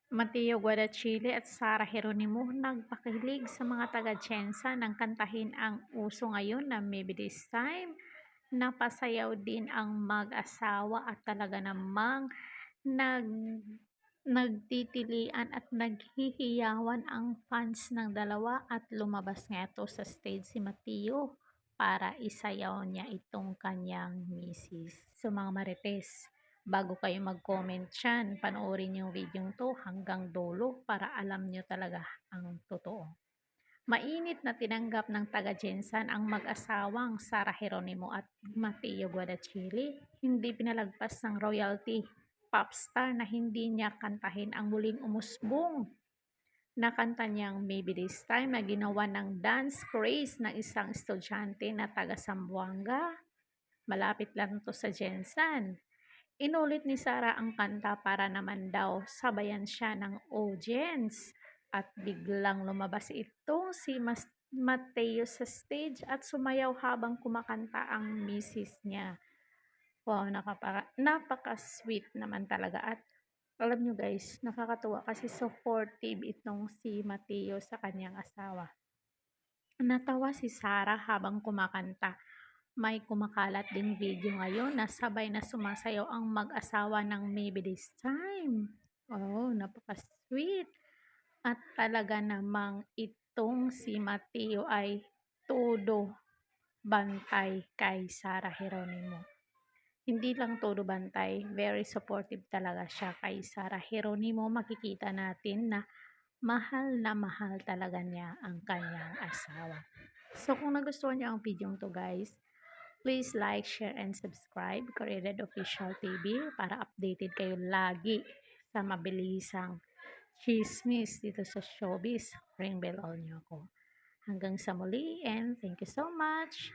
Mateo Guadachile at Sara Geronimo nagpakilig sa mga taga-Tiensa nang kantahin ang uso ngayon na Maybe This Time. Napasayaw din ang mag-asawa at talaga namang nag nagtitilian at naghihiyawan ang fans ng dalawa at lumabas nga ito sa stage si Mateo para isayaw niya itong kanyang misis. So mga marites, bago kayo mag-comment dyan, panoorin yung video to hanggang dulo para alam nyo talaga ang totoo. Mainit na tinanggap ng taga-Jensan ang mag-asawang Sara Geronimo at Mateo Guadachili. Hindi pinalagpas ng royalty popstar na hindi niya kantahin ang muling umusbong na kanta niyang Maybe This Time na ginawa ng dance craze ng isang estudyante na taga Zamboanga. Malapit lang to sa Jensan. Inulit ni Sara ang kanta para naman daw sabayan siya ng audience at biglang lumabas itong si Mateo sa stage at sumayaw habang kumakanta ang misis niya. Wow, napaka-sweet naman talaga at alam nyo guys, nakakatuwa kasi supportive itong si Mateo sa kanyang asawa. Natawa si Sara habang kumakanta. May kumakalat ding video ngayon na sabay na sumasayaw ang mag-asawa ng Maybe This Time. Oh, napaka-sweet. At talaga namang itong si Mateo ay todo bantay kay Sara Geronimo. Hindi lang todo bantay, very supportive talaga siya kay Sara Geronimo. Makikita natin na mahal talaga niya ang kanyang asawa. So kung nagustuhan niyo ang video to guys, please like, share, and subscribe Created Official TV para updated kayo lagi sa mabilisang chismis dito sa showbiz. Ring bell all niyo ako. Hanggang sa muli and thank you so much!